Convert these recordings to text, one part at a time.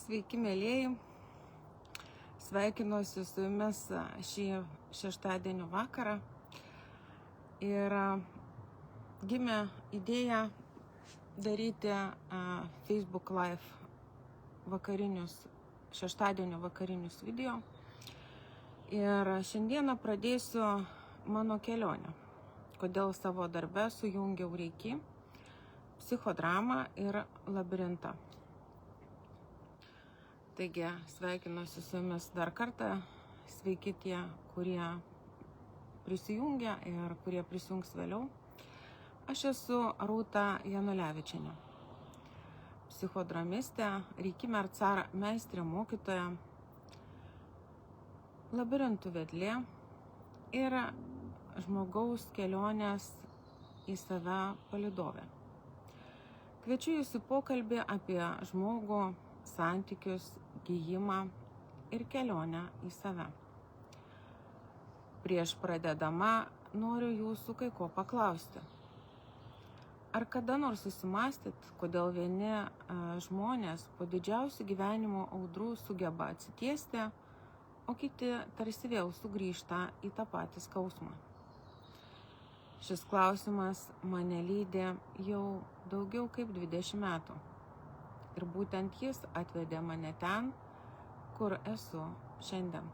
Sveiki, mėlyjeji. Sveikinuosi su jumis šį šeštadienio vakarą. Ir gimė idėja daryti Facebook Live šeštadienio vakarinius video. Ir šiandieną pradėsiu mano kelionę. Kodėl savo darbe sujungiau reiki, psichodramą ir labirintą. Taigi, sveikinuosi su jumis dar kartą. Sveiki tie, kurie prisijungia ir kurie prisijungs vėliau. Aš esu Rūta Janulevičienė, psichodramistė, reiki mercar meistrė mokytoja, labirintų vedlė ir žmogaus kelionės į save palydovė. Kviečiu jūs į pokalbį apie žmogų, santykius, gijimą ir kelionę į save. Prieš pradedama noriu jūsų kai ko paklausti. Ar kada nors susimąstyt, kodėl vieni žmonės po didžiausių gyvenimo audrų sugeba atsitiesti, o kiti tarsi vėl sugrįžta į tą patį skausmą? Šis klausimas mane lydi jau daugiau kaip 20 metų. Ir būtent jis atvedė mane ten, kur esu šiandien.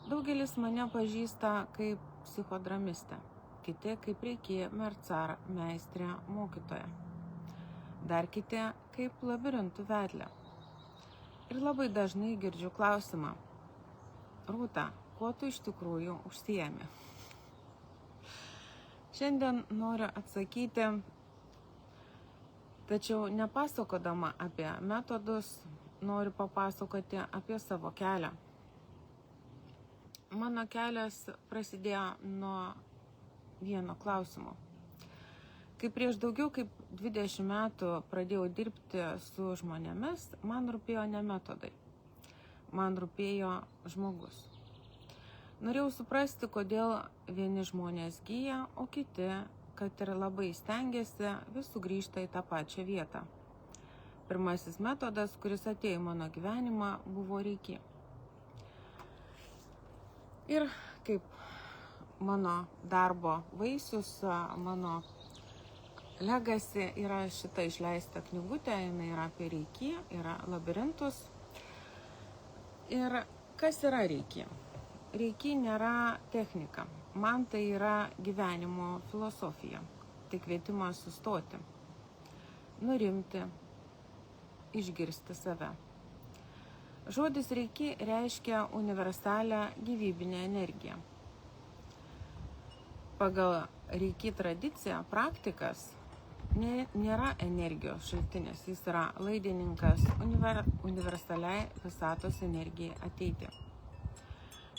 Daugelis mane pažįsta kaip psichodramistę, kiti kaip reiki mercar meistrė mokytoja, dar kiti kaip labirintų vedlė. Ir labai dažnai girdžiu klausimą: Rūta, kuo tu iš tikrųjų užsiemi? Šiandien noriu atsakyti, tačiau nepasakodama apie metodus, noriu papasakoti apie savo kelią. Mano kelias prasidėjo nuo vieno klausimo. Kai prieš daugiau kaip 20 metų pradėjau dirbti su žmonėmis, man rūpėjo ne metodai, man rūpėjo žmogus. Norėjau suprasti, kodėl vieni žmonės gyja, o kiti, kad ir labai stengiasi, vis sugrįžta į tą pačią vietą. Pirmasis metodas, kuris atėjo į mano gyvenimą, buvo reiki. Ir kaip mano darbo vaisius, mano legacy yra šita išleista knygutė, jinai yra apie reiki, yra labirintus. Ir kas yra reiki? Reiki nėra technika. Man tai yra gyvenimo filosofija. Tai kvietimas sustoti, nurimti, išgirsti save. Žodis reiki reiškia universalią gyvybinę energiją. Pagal reiki tradiciją praktikas nėra energijos šaltinis, jis yra laidininkas universaliai visatos energijai ateiti.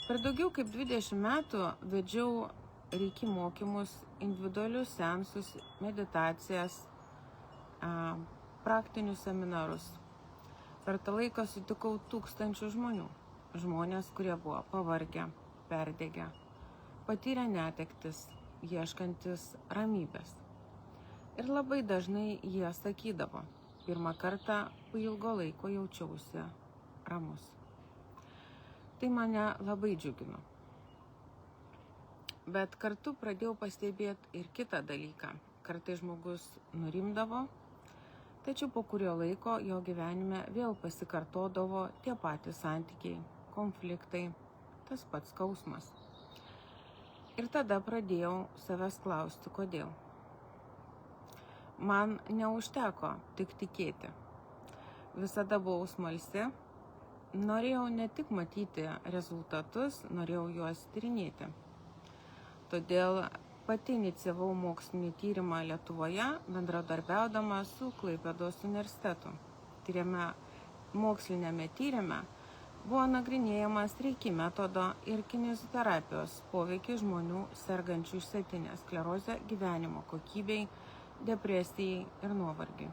Per daugiau kaip 20 metų vedžiau reiki mokymus, individualius seansus, meditacijas, praktinius seminarus. Per tą laiką sutikau tūkstančių žmonių. Žmonės, kurie buvo pavargę, perdegę, patyrę netektis, ieškantis ramybės. Ir labai dažnai jie sakydavo: pirmą kartą po ilgo laiko jaučiausi ramus. Tai mane labai džiugino. Bet kartu pradėjau pastebėti ir kitą dalyką. Kartais žmogus nurimdavo, tačiau po kurio laiko jo gyvenime vėl pasikartodavo tie patys santykiai, konfliktai, tas pats skausmas. Ir tada pradėjau savęs klausti, kodėl. Man neužteko tik tikėti. Visada buvau smalsi. Norėjau ne tik matyti rezultatus, norėjau juos tyrinėti. Todėl pati inicijavau mokslinį tyrimą Lietuvoje, bendradarbiaudama su Klaipėdos universitetu. Mokslinėme tyrime buvo nagrinėjamas reiki metodo ir kineziterapijos poveikis žmonių sergančių išsėtinę sklerozę gyvenimo kokybei, depresijai ir nuovargiui.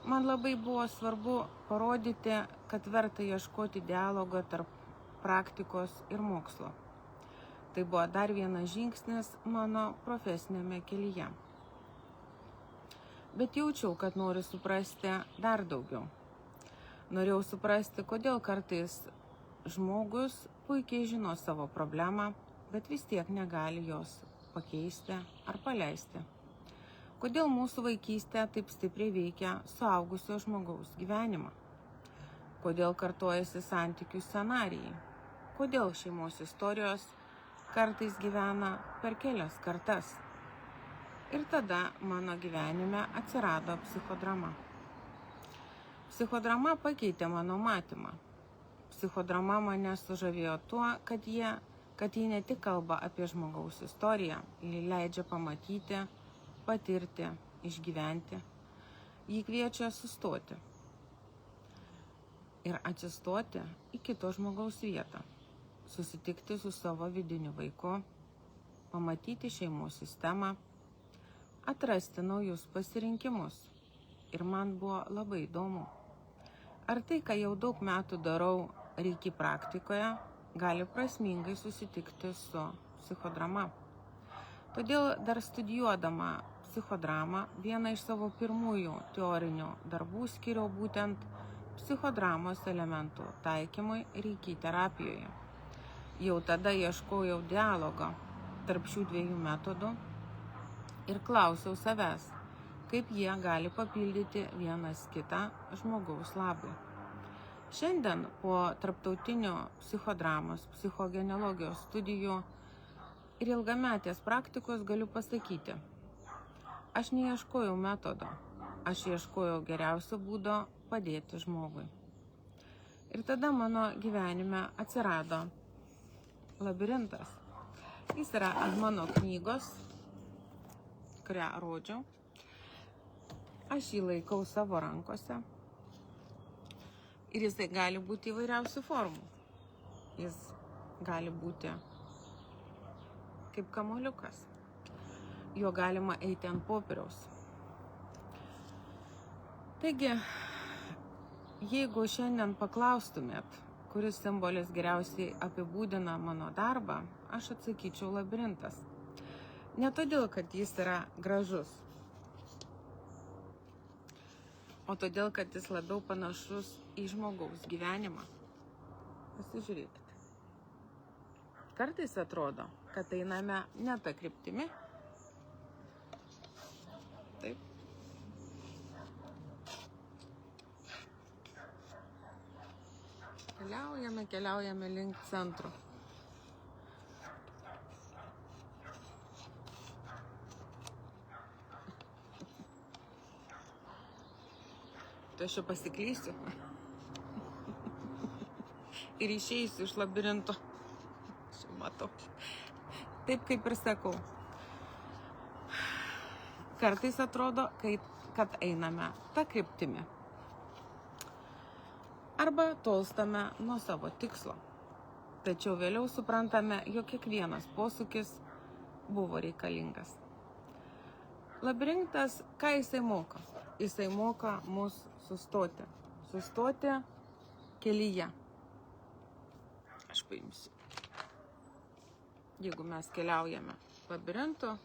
Man labai buvo svarbu parodyti, kad verta ieškoti dialogo tarp praktikos ir mokslo. Tai buvo dar vienas žingsnis mano profesinėme kelyje. Bet jaučiau, kad noriu suprasti dar daugiau. Norėjau suprasti, kodėl kartais žmogus puikiai žino savo problemą, bet vis tiek negali jos pakeisti ar paleisti. Kodėl mūsų vaikystė taip stipriai veikia suaugusio žmogaus gyvenimą? Kodėl kartojasi santykių scenarijai? Kodėl šeimos istorijos kartais gyvena per kelias kartas? Ir tada mano gyvenime atsirado psichodrama. Psichodrama pakeitė mano matymą. Psichodrama mane sužavėjo tuo, kad ji ne tik kalba apie žmogaus istoriją, ji leidžia pamatyti, patirti, išgyventi. Ji kviečia sustoti ir atsistoti į kito žmogaus vietą, susitikti su savo vidiniu vaiku, pamatyti šeimos sistemą, atrasti naujus pasirinkimus. Ir man buvo labai įdomu, ar tai, ką jau daug metų darau reiki praktikoje, gali prasmingai susitikti su psichodrama. Todėl dar studijuodama psichodramą, vieną iš savo pirmųjų teorinių darbų skiriau būtent psichodramos elementų taikymui reiki terapijoje. Jau tada ieškojau dialogo tarp šių dviejų metodų ir klausiau savęs, kaip jie gali papildyti vienas kitą žmogaus labui. Šiandien po tarptautinių psichodramos, psichogenealogijos studijų ir ilgametės praktikos galiu pasakyti, aš neieškojau metodo, aš ieškojau geriausio būdo padėti žmogui. Ir tada mano gyvenime atsirado labirintas. Jis yra ant mano knygos, kurią rodžiau. Aš jį laikau savo rankose. Ir jisai gali būti įvairiausių formų. Jis gali būti kaip kamuoliukas. Jo galima eiti ant popieriaus. Taigi, jeigu šiandien paklaustumėt, kuris simbolis geriausiai apibūdina mano darbą, aš atsakyčiau labirintas. Ne todėl, kad jis yra gražus, o todėl, kad jis labiau panašus į žmogaus gyvenimą. Pasižiūrėkite. Kartais atrodo, kad einame ne tą kryptimį. Taip. Keliaujame link centro. Tai aš čia pasiklysiu ir išeisiu iš labirinto. Aš matau. Taip kaip ir sakau. Kartais atrodo, kad einame tą kryptimį. Arba tolstame nuo savo tikslo. Tačiau vėliau suprantame, jog kiekvienas posūkis buvo reikalingas. Labirintas, ką jisai moka? Jisai moka mus sustoti. Sustoti kelyje. Aš paimsiu. Jeigu mes keliaujame labirintu,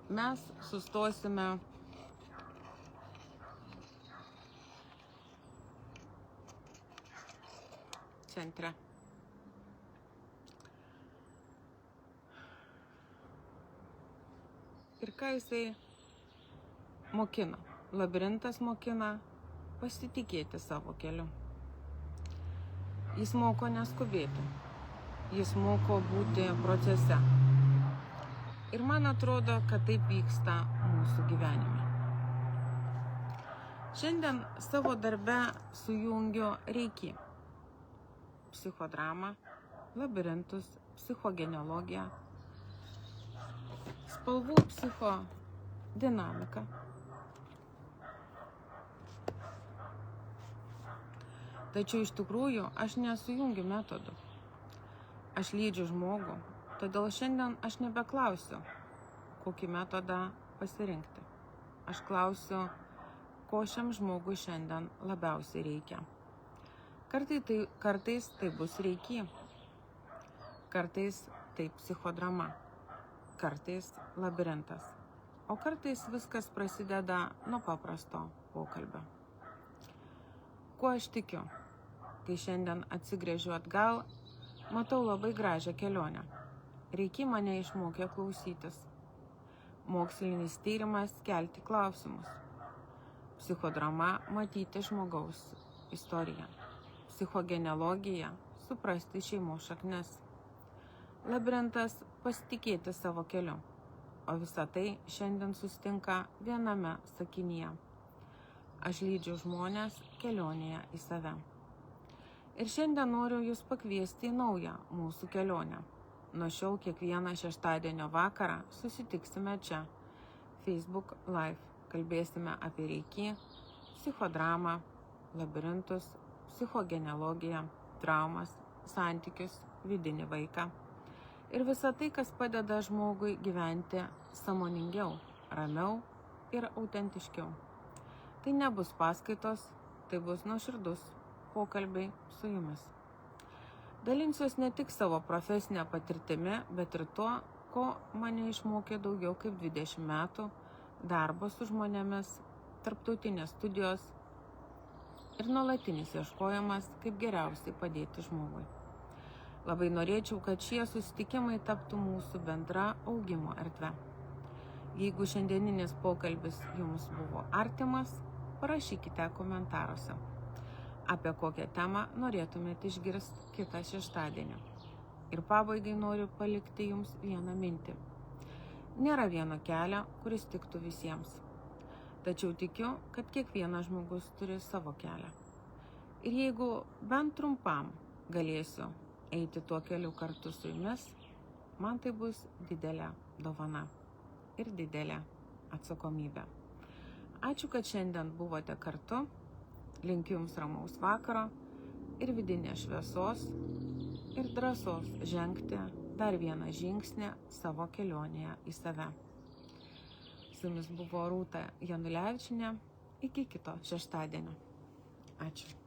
mes sustosime centre. Ir ką jisai mokina? Labirintas mokina pasitikėti savo keliu. Jis moko neskubėti. Jis moko būti procese. Ir man atrodo, kad taip vyksta mūsų gyvenime. Šiandien savo darbe sujungiu reiki, psichodramą, labirintus, psichogenealogiją, spalvų psichodinamiką. Tačiau iš tikrųjų aš nesujungiu metodų. Aš lydžiu žmogų, todėl šiandien aš nebeklausiu, kokį metodą pasirinkti. Aš klausiu, ko šiam žmogui šiandien labiausiai reikia. Kartais tai bus reiki, kartais tai psichodrama, kartais labirintas, o kartais viskas prasideda nuo paprasto pokalbio. Kuo aš tikiu? Kai šiandien atsigręžiu atgal, matau labai gražią kelionę. Reikia mane išmokė klausytis. Mokslinis tyrimas kelti klausimus. Psichodrama matyti žmogaus istoriją. Psichogenealogija suprasti šeimos šaknis. Labirintas pasitikėti savo keliu. O visa tai šiandien sustinka viename sakinyje. Aš lydžiu žmonės kelionėje į save. Ir šiandien noriu jūs pakviesti į naują mūsų kelionę. Nuo šiol kiekvieną šeštadienio vakarą susitiksime čia, Facebook Live. Kalbėsime apie reiki, psichodramą, labirintus, psichogenealogiją, traumas, santykius, vidinį vaiką. Ir visa tai, kas padeda žmogui gyventi sąmoningiau, ramiau ir autentiškiau. Tai nebus paskaitos, tai bus nuoširdus pokalbiai su jumis. Dalinsiuos ne tik savo profesinę patirtimi, bet ir tuo, ko mane išmokė daugiau kaip 20 metų darbo su žmonėmis, tarptautinės studijos ir nuolatinis ieškojimas, kaip geriausiai padėti žmogui. Labai norėčiau, kad šie susitikimai taptų mūsų bendra augimo erdve. Jeigu šiandieninis pokalbis jums buvo artimas, parašykite komentaruose, apie kokią temą norėtumėte išgirsti kitą šeštadienį. Ir pabaigai noriu palikti jums vieną mintį. Nėra vieno kelio, kuris tiktų visiems. Tačiau tikiu, kad kiekvienas žmogus turi savo kelią. Ir jeigu bent trumpam galėsiu eiti tuo keliu kartu su jumis, man tai bus didelė dovana ir didelė atsakomybė. Ačiū, kad šiandien buvote kartu. Linkiu jums ramaus vakaro ir vidinės šviesos ir drąsos žengti dar vieną žingsnį savo kelionėje į save. Su jumis buvo Rūta Janulevičienė. Iki kito šeštadienio. Ačiū.